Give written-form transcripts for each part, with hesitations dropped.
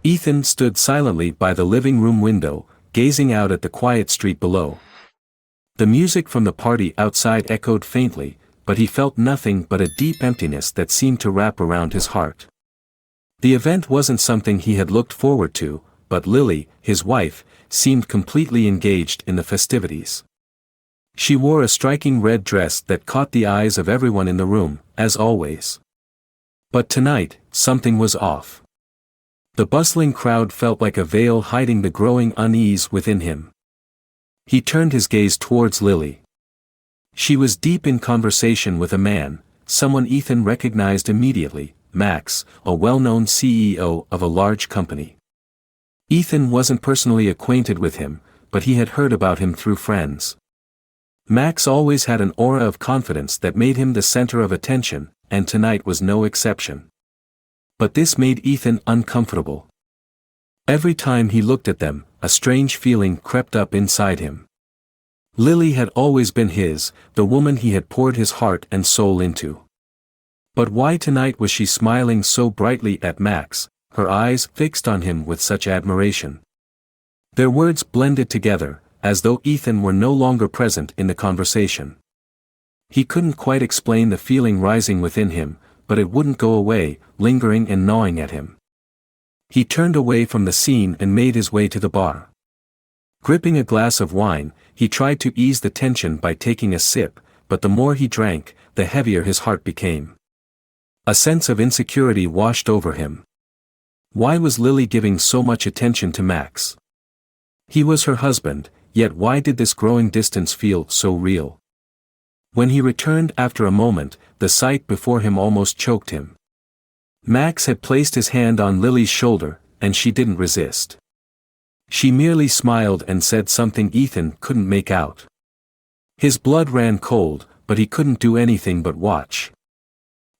Ethan stood silently by the living room window, gazing out at the quiet street below. The music from the party outside echoed faintly, but he felt nothing but a deep emptiness that seemed to wrap around his heart. The event wasn't something he had looked forward to, but Lily, his wife, seemed completely engaged in the festivities. She wore a striking red dress that caught the eyes of everyone in the room, as always. But tonight, something was off. The bustling crowd felt like a veil hiding the growing unease within him. He turned his gaze towards Lily. She was deep in conversation with a man, someone Ethan recognized immediately, Max, a well-known CEO of a large company. Ethan wasn't personally acquainted with him, but he had heard about him through friends. Max always had an aura of confidence that made him the center of attention, and tonight was no exception. But this made Ethan uncomfortable. Every time he looked at them, a strange feeling crept up inside him. Lily had always been his, the woman he had poured his heart and soul into. But why tonight was she smiling so brightly at Max, her eyes fixed on him with such admiration? Their words blended together, as though Ethan were no longer present in the conversation. He couldn't quite explain the feeling rising within him, but it wouldn't go away, lingering and gnawing at him. He turned away from the scene and made his way to the bar. Gripping a glass of wine, he tried to ease the tension by taking a sip, but the more he drank, the heavier his heart became. A sense of insecurity washed over him. Why was Lily giving so much attention to Max? He was her husband, yet why did this growing distance feel so real? When he returned after a moment, the sight before him almost choked him. Max had placed his hand on Lily's shoulder, and she didn't resist. She merely smiled and said something Ethan couldn't make out. His blood ran cold, but he couldn't do anything but watch.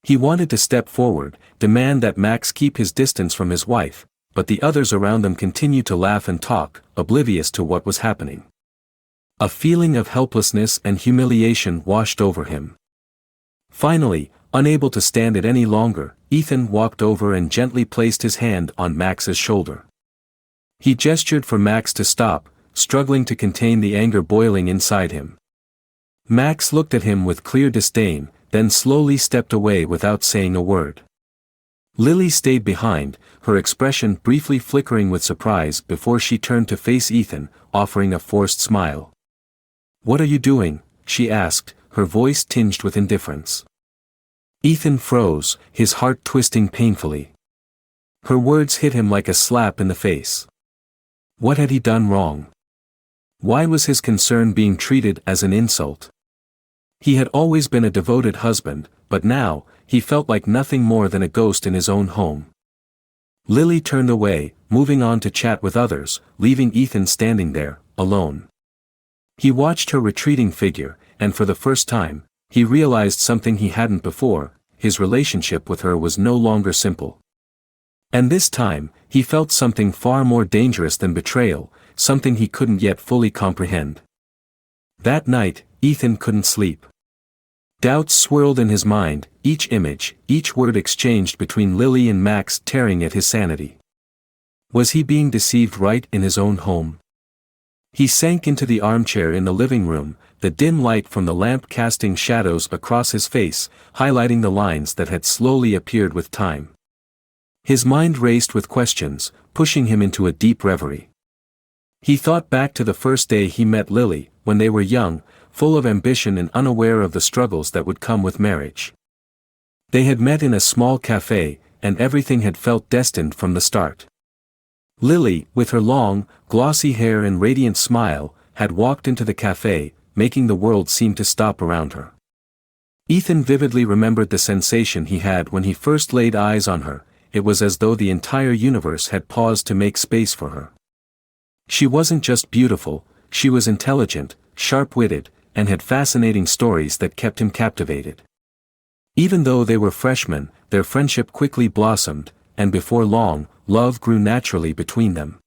He wanted to step forward, demand that Max keep his distance from his wife, but the others around them continued to laugh and talk, oblivious to what was happening. A feeling of helplessness and humiliation washed over him. Finally, unable to stand it any longer, Ethan walked over and gently placed his hand on Max's shoulder. He gestured for Max to stop, struggling to contain the anger boiling inside him. Max looked at him with clear disdain, then slowly stepped away without saying a word. Lily stayed behind, her expression briefly flickering with surprise before she turned to face Ethan, offering a forced smile. "What are you doing?" she asked, her voice tinged with indifference. Ethan froze, his heart twisting painfully. Her words hit him like a slap in the face. What had he done wrong? Why was his concern being treated as an insult? He had always been a devoted husband, but now, he felt like nothing more than a ghost in his own home. Lily turned away, moving on to chat with others, leaving Ethan standing there, alone. He watched her retreating figure, and for the first time, he realized something he hadn't before: his relationship with her was no longer simple. And this time, he felt something far more dangerous than betrayal, something he couldn't yet fully comprehend. That night, Ethan couldn't sleep. Doubts swirled in his mind, each image, each word exchanged between Lily and Max tearing at his sanity. Was he being deceived right in his own home? He sank into the armchair in the living room, the dim light from the lamp casting shadows across his face, highlighting the lines that had slowly appeared with time. His mind raced with questions, pushing him into a deep reverie. He thought back to the first day he met Lily, when they were young, full of ambition and unaware of the struggles that would come with marriage. They had met in a small cafe, and everything had felt destined from the start. Lily, with her long, glossy hair and radiant smile, had walked into the cafe, making the world seem to stop around her. Ethan vividly remembered the sensation he had when he first laid eyes on her. It was as though the entire universe had paused to make space for her. She wasn't just beautiful, she was intelligent, sharp-witted, and had fascinating stories that kept him captivated. Even though they were freshmen, their friendship quickly blossomed, and before long, love grew naturally between them.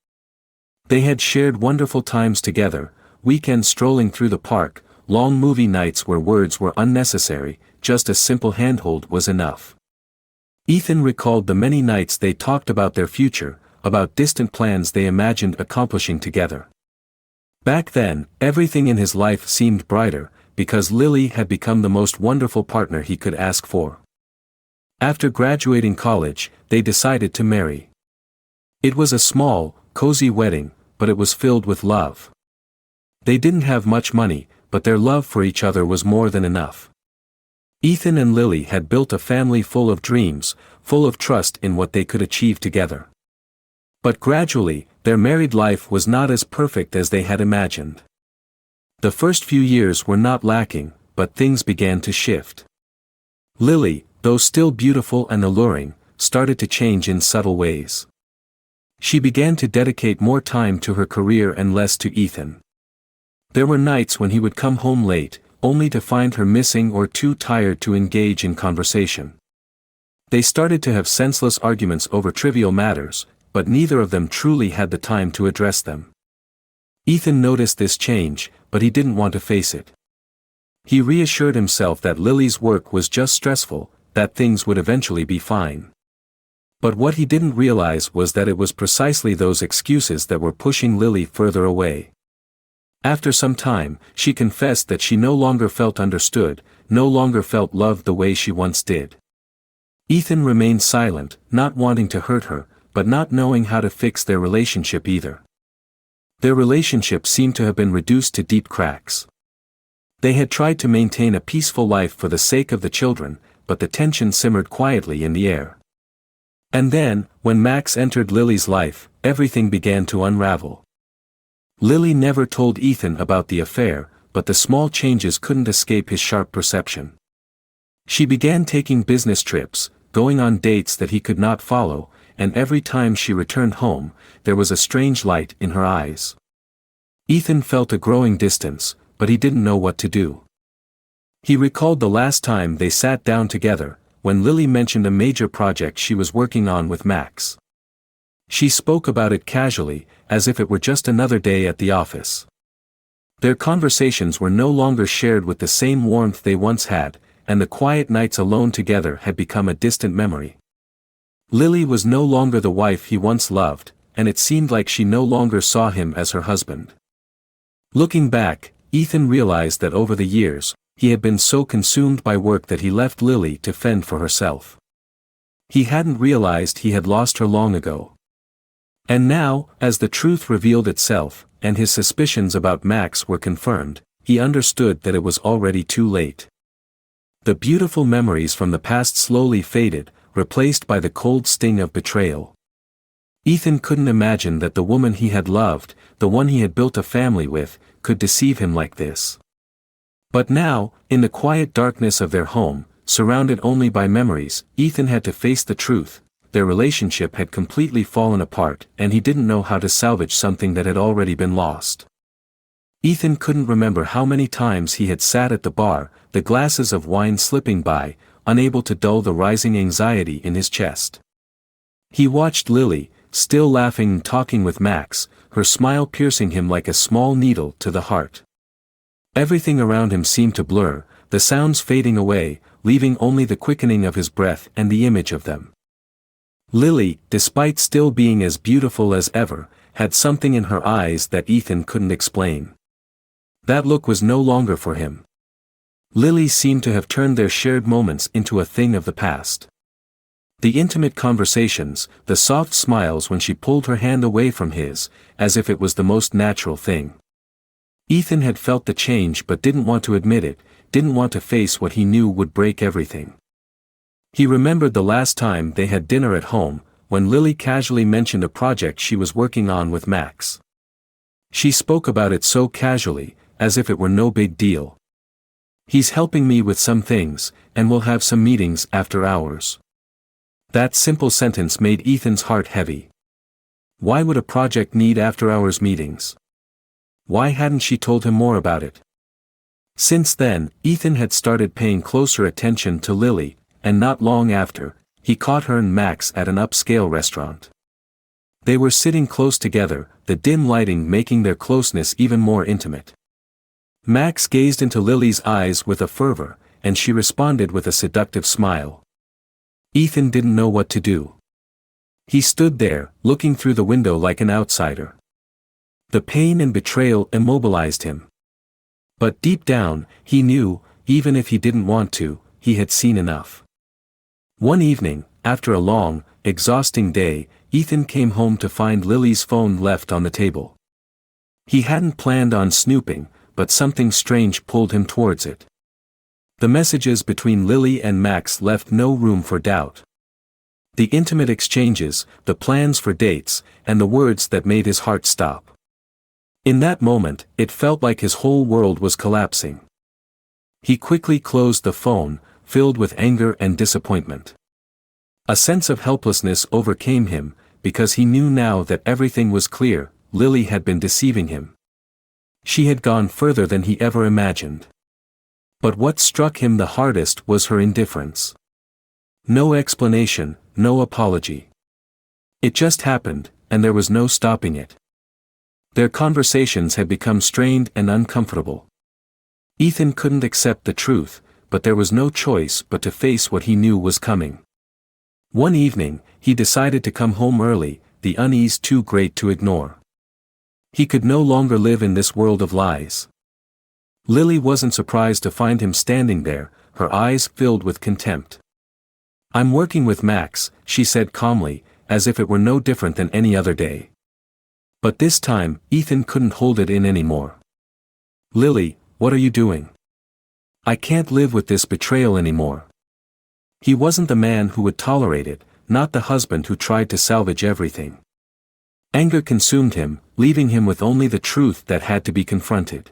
They had shared wonderful times together, weekends strolling through the park, long movie nights where words were unnecessary, just a simple handhold was enough. Ethan recalled the many nights they talked about their future, about distant plans they imagined accomplishing together. Back then, everything in his life seemed brighter, because Lily had become the most wonderful partner he could ask for. After graduating college, they decided to marry. It was a small, cozy wedding, but it was filled with love. They didn't have much money, but their love for each other was more than enough. Ethan and Lily had built a family full of dreams, full of trust in what they could achieve together. But gradually, their married life was not as perfect as they had imagined. The first few years were not lacking, but things began to shift. Lily, though still beautiful and alluring, started to change in subtle ways. She began to dedicate more time to her career and less to Ethan. There were nights when he would come home late, only to find her missing or too tired to engage in conversation. They started to have senseless arguments over trivial matters, but neither of them truly had the time to address them. Ethan noticed this change, but he didn't want to face it. He reassured himself that Lily's work was just stressful, that things would eventually be fine. But what he didn't realize was that it was precisely those excuses that were pushing Lily further away. After some time, she confessed that she no longer felt understood, no longer felt loved the way she once did. Ethan remained silent, not wanting to hurt her, but not knowing how to fix their relationship either. Their relationship seemed to have been reduced to deep cracks. They had tried to maintain a peaceful life for the sake of the children, but the tension simmered quietly in the air. And then, when Max entered Lily's life, everything began to unravel. Lily never told Ethan about the affair, but the small changes couldn't escape his sharp perception. She began taking business trips, going on dates that he could not follow, and every time she returned home, there was a strange light in her eyes. Ethan felt a growing distance, but he didn't know what to do. He recalled the last time they sat down together, when Lily mentioned a major project she was working on with Max. She spoke about it casually, as if it were just another day at the office. Their conversations were no longer shared with the same warmth they once had, and the quiet nights alone together had become a distant memory. Lily was no longer the wife he once loved, and it seemed like she no longer saw him as her husband. Looking back, Ethan realized that over the years, he had been so consumed by work that he left Lily to fend for herself. He hadn't realized he had lost her long ago. And now, as the truth revealed itself, and his suspicions about Max were confirmed, he understood that it was already too late. The beautiful memories from the past slowly faded, replaced by the cold sting of betrayal. Ethan couldn't imagine that the woman he had loved, the one he had built a family with, could deceive him like this. But now, in the quiet darkness of their home, surrounded only by memories, Ethan had to face the truth. Their relationship had completely fallen apart, and he didn't know how to salvage something that had already been lost. Ethan couldn't remember how many times he had sat at the bar, the glasses of wine slipping by, unable to dull the rising anxiety in his chest. He watched Lily, still laughing and talking with Max, her smile piercing him like a small needle to the heart. Everything around him seemed to blur, the sounds fading away, leaving only the quickening of his breath and the image of them. Lily, despite still being as beautiful as ever, had something in her eyes that Ethan couldn't explain. That look was no longer for him. Lily seemed to have turned their shared moments into a thing of the past. The intimate conversations, the soft smiles when she pulled her hand away from his, as if it was the most natural thing. Ethan had felt the change but didn't want to admit it, didn't want to face what he knew would break everything. He remembered the last time they had dinner at home, when Lily casually mentioned a project she was working on with Max. She spoke about it so casually, as if it were no big deal. "He's helping me with some things, and we'll have some meetings after hours." That simple sentence made Ethan's heart heavy. Why would a project need after-hours meetings? Why hadn't she told him more about it? Since then, Ethan had started paying closer attention to Lily, and not long after, he caught her and Max at an upscale restaurant. They were sitting close together, the dim lighting making their closeness even more intimate. Max gazed into Lily's eyes with a fervor, and she responded with a seductive smile. Ethan didn't know what to do. He stood there, looking through the window like an outsider. The pain and betrayal immobilized him. But deep down, he knew, even if he didn't want to, he had seen enough. One evening, after a long, exhausting day, Ethan came home to find Lily's phone left on the table. He hadn't planned on snooping, but something strange pulled him towards it. The messages between Lily and Max left no room for doubt. The intimate exchanges, the plans for dates, and the words that made his heart stop. In that moment, it felt like his whole world was collapsing. He quickly closed the phone, filled with anger and disappointment. A sense of helplessness overcame him, because he knew now that everything was clear. Lily had been deceiving him. She had gone further than he ever imagined. But what struck him the hardest was her indifference. No explanation, no apology. It just happened, and there was no stopping it. Their conversations had become strained and uncomfortable. Ethan couldn't accept the truth, but there was no choice but to face what he knew was coming. One evening, he decided to come home early, the unease too great to ignore. He could no longer live in this world of lies. Lily wasn't surprised to find him standing there, her eyes filled with contempt. "I'm working with Max," she said calmly, as if it were no different than any other day. But this time, Ethan couldn't hold it in anymore. "Lily, what are you doing? I can't live with this betrayal anymore." He wasn't the man who would tolerate it, not the husband who tried to salvage everything. Anger consumed him, leaving him with only the truth that had to be confronted.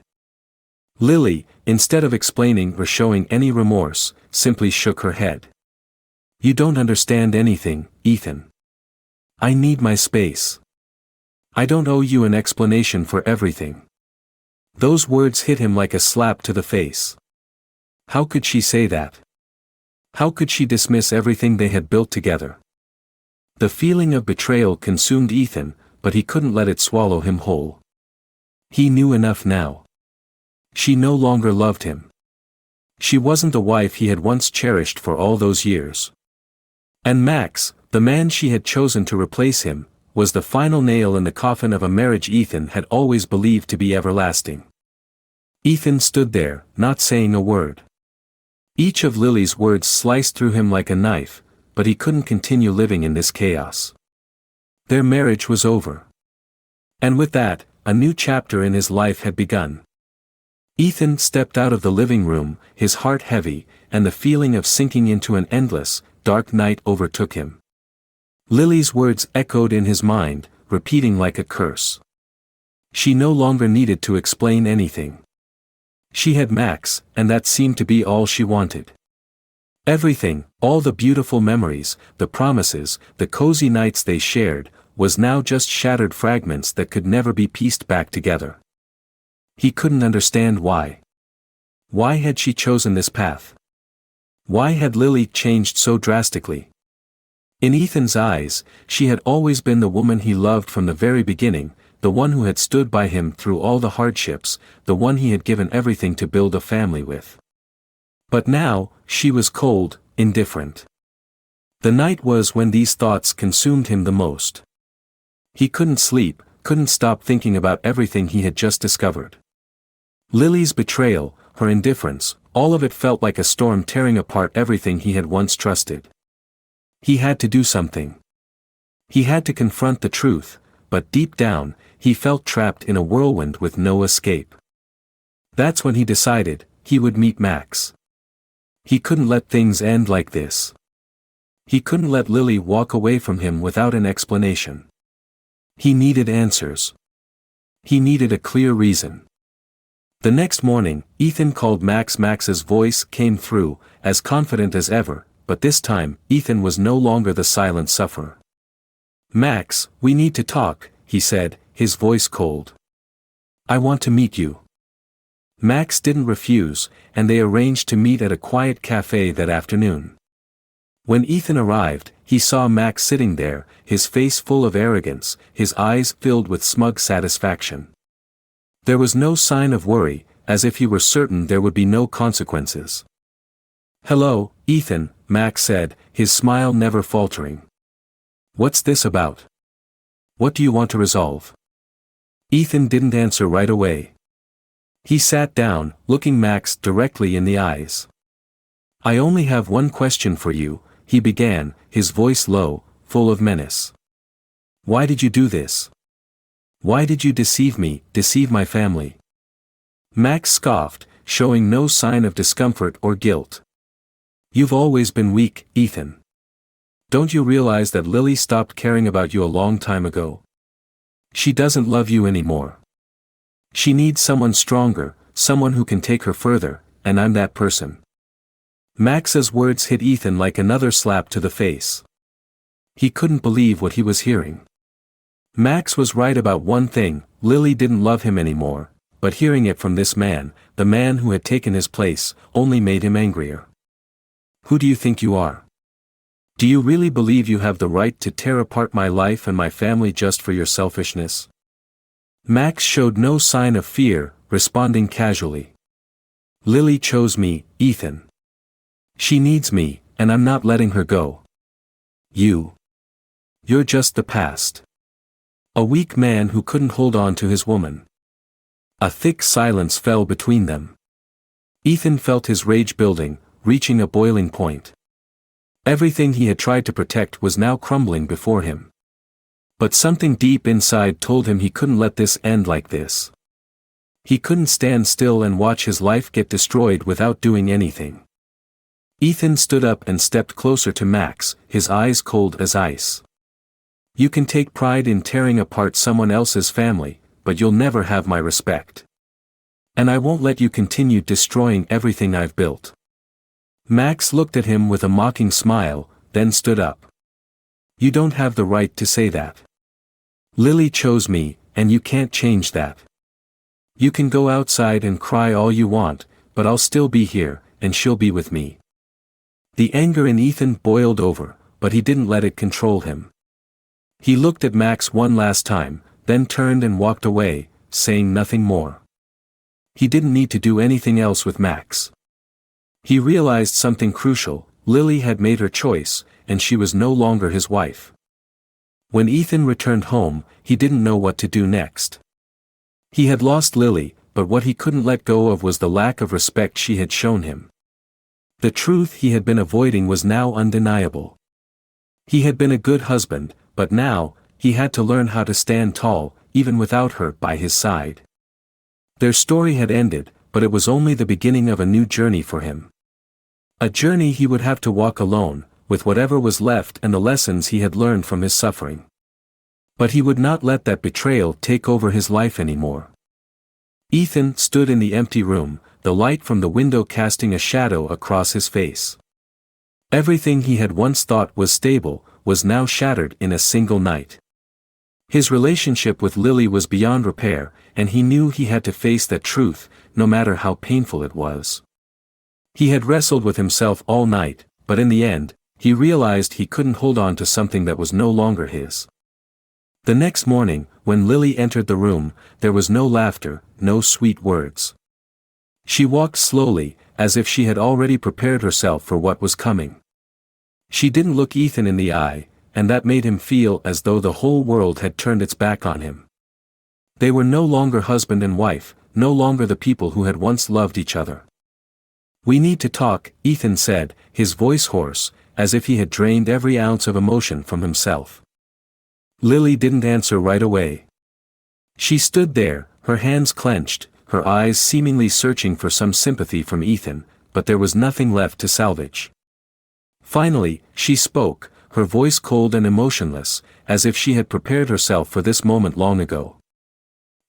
Lily, instead of explaining or showing any remorse, simply shook her head. "You don't understand anything, Ethan. I need my space. I don't owe you an explanation for everything." Those words hit him like a slap to the face. How could she say that? How could she dismiss everything they had built together? The feeling of betrayal consumed Ethan, but he couldn't let it swallow him whole. He knew enough now. She no longer loved him. She wasn't the wife he had once cherished for all those years. And Max, the man she had chosen to replace him, was the final nail in the coffin of a marriage Ethan had always believed to be everlasting. Ethan stood there, not saying a word. Each of Lily's words sliced through him like a knife, but he couldn't continue living in this chaos. Their marriage was over. And with that, a new chapter in his life had begun. Ethan stepped out of the living room, his heart heavy, and the feeling of sinking into an endless, dark night overtook him. Lily's words echoed in his mind, repeating like a curse. She no longer needed to explain anything. She had Max, and that seemed to be all she wanted. Everything, all the beautiful memories, the promises, the cozy nights they shared, was now just shattered fragments that could never be pieced back together. He couldn't understand why. Why had she chosen this path? Why had Lily changed so drastically? In Ethan's eyes, she had always been the woman he loved from the very beginning, the one who had stood by him through all the hardships, the one he had given everything to build a family with. But now, she was cold, indifferent. The night was when these thoughts consumed him the most. He couldn't sleep, couldn't stop thinking about everything he had just discovered. Lily's betrayal, her indifference, all of it felt like a storm tearing apart everything he had once trusted. He had to do something. He had to confront the truth, but deep down, he felt trapped in a whirlwind with no escape. That's when he decided, he would meet Max. He couldn't let things end like this. He couldn't let Lily walk away from him without an explanation. He needed answers. He needed a clear reason. The next morning, Ethan called Max. Max's voice came through, as confident as ever, but this time, Ethan was no longer the silent sufferer. "Max, we need to talk," he said, his voice cold. "I want to meet you." Max didn't refuse, and they arranged to meet at a quiet cafe that afternoon. When Ethan arrived, he saw Max sitting there, his face full of arrogance, his eyes filled with smug satisfaction. There was no sign of worry, as if he were certain there would be no consequences. "Hello, Ethan," Max said, his smile never faltering. What's this about? What do you want to resolve? Ethan didn't answer right away. He sat down, looking Max directly in the eyes. I only have one question for you, he began, his voice low, full of menace. Why did you do this? Why did you deceive me, deceive my family? Max scoffed, showing no sign of discomfort or guilt. You've always been weak, Ethan. Don't you realize that Lily stopped caring about you a long time ago? She doesn't love you anymore. She needs someone stronger, someone who can take her further, and I'm that person. Max's words hit Ethan like another slap to the face. He couldn't believe what he was hearing. Max was right about one thing, Lily didn't love him anymore, but hearing it from this man, the man who had taken his place, only made him angrier. Who do you think you are? Do you really believe you have the right to tear apart my life and my family just for your selfishness? Max showed no sign of fear, responding casually. Lily chose me, Ethan. She needs me, and I'm not letting her go. You're just the past. A weak man who couldn't hold on to his woman. A thick silence fell between them. Ethan felt his rage building, reaching a boiling point. Everything he had tried to protect was now crumbling before him. But something deep inside told him he couldn't let this end like this. He couldn't stand still and watch his life get destroyed without doing anything. Ethan stood up and stepped closer to Max, his eyes cold as ice. You can take pride in tearing apart someone else's family, but you'll never have my respect. And I won't let you continue destroying everything I've built. Max looked at him with a mocking smile, then stood up. You don't have the right to say that. Lily chose me, and you can't change that. You can go outside and cry all you want, but I'll still be here, and she'll be with me. The anger in Ethan boiled over, but he didn't let it control him. He looked at Max one last time, then turned and walked away, saying nothing more. He didn't need to do anything else with Max. He realized something crucial, Lily had made her choice, and she was no longer his wife. When Ethan returned home, he didn't know what to do next. He had lost Lily, but what he couldn't let go of was the lack of respect she had shown him. The truth he had been avoiding was now undeniable. He had been a good husband, but now, he had to learn how to stand tall, even without her by his side. Their story had ended, but it was only the beginning of a new journey for him. A journey he would have to walk alone, with whatever was left and the lessons he had learned from his suffering. But he would not let that betrayal take over his life anymore. Ethan stood in the empty room, the light from the window casting a shadow across his face. Everything he had once thought was stable, was now shattered in a single night. His relationship with Lily was beyond repair, and he knew he had to face that truth, no matter how painful it was. He had wrestled with himself all night, but in the end, he realized he couldn't hold on to something that was no longer his. The next morning, when Lily entered the room, there was no laughter, no sweet words. She walked slowly, as if she had already prepared herself for what was coming. She didn't look Ethan in the eye, and that made him feel as though the whole world had turned its back on him. They were no longer husband and wife, no longer the people who had once loved each other. We need to talk, Ethan said, his voice hoarse, as if he had drained every ounce of emotion from himself. Lily didn't answer right away. She stood there, her hands clenched, her eyes seemingly searching for some sympathy from Ethan, but there was nothing left to salvage. Finally, she spoke, her voice cold and emotionless, as if she had prepared herself for this moment long ago.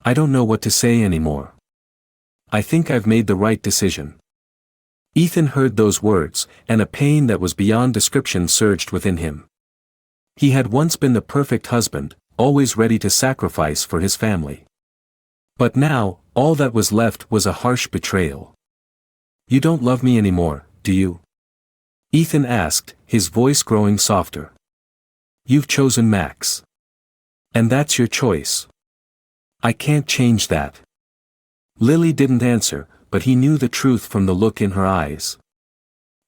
I don't know what to say anymore. I think I've made the right decision. Ethan heard those words, and a pain that was beyond description surged within him. He had once been the perfect husband, always ready to sacrifice for his family. But now, all that was left was a harsh betrayal. You don't love me anymore, do you? Ethan asked, his voice growing softer. You've chosen Max. And that's your choice. I can't change that. Lily didn't answer, but he knew the truth from the look in her eyes.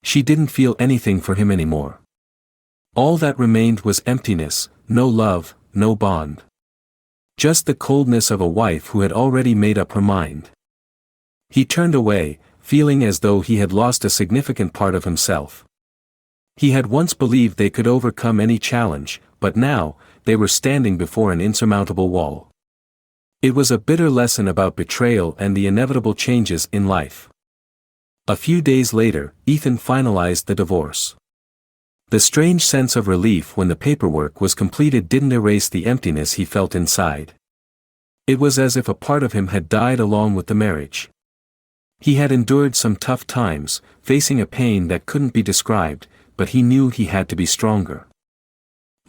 She didn't feel anything for him anymore. All that remained was emptiness, no love, no bond. Just the coldness of a wife who had already made up her mind. He turned away, feeling as though he had lost a significant part of himself. He had once believed they could overcome any challenge, but now, they were standing before an insurmountable wall. It was a bitter lesson about betrayal and the inevitable changes in life. A few days later, Ethan finalized the divorce. The strange sense of relief when the paperwork was completed didn't erase the emptiness he felt inside. It was as if a part of him had died along with the marriage. He had endured some tough times, facing a pain that couldn't be described, but he knew he had to be stronger.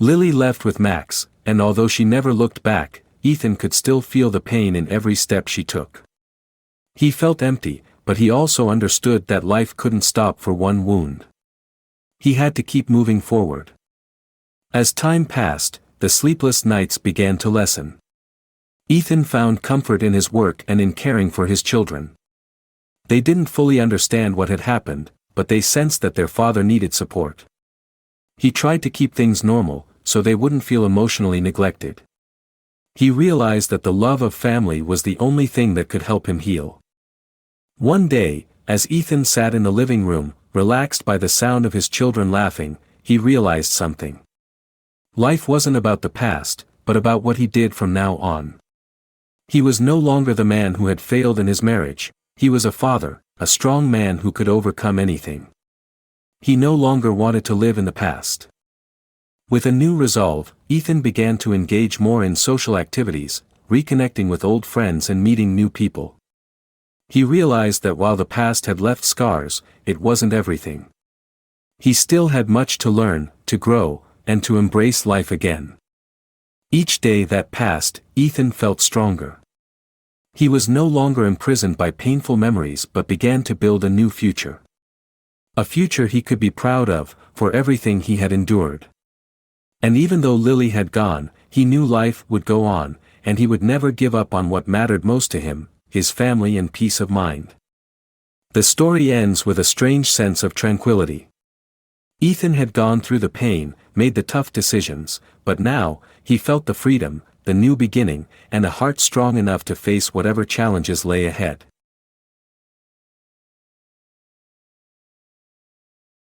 Lily left with Max, and although she never looked back, Ethan could still feel the pain in every step she took. He felt empty, but he also understood that life couldn't stop for one wound. He had to keep moving forward. As time passed, the sleepless nights began to lessen. Ethan found comfort in his work and in caring for his children. They didn't fully understand what had happened, but they sensed that their father needed support. He tried to keep things normal, so they wouldn't feel emotionally neglected. He realized that the love of family was the only thing that could help him heal. One day, as Ethan sat in the living room, relaxed by the sound of his children laughing, he realized something. Life wasn't about the past, but about what he did from now on. He was no longer the man who had failed in his marriage, he was a father, a strong man who could overcome anything. He no longer wanted to live in the past. With a new resolve, Ethan began to engage more in social activities, reconnecting with old friends and meeting new people. He realized that while the past had left scars, it wasn't everything. He still had much to learn, to grow, and to embrace life again. Each day that passed, Ethan felt stronger. He was no longer imprisoned by painful memories but began to build a new future. A future he could be proud of, for everything he had endured. And even though Lily had gone, he knew life would go on, and he would never give up on what mattered most to him, his family and peace of mind. The story ends with a strange sense of tranquility. Ethan had gone through the pain, made the tough decisions, but now, he felt the freedom, the new beginning, and a heart strong enough to face whatever challenges lay ahead.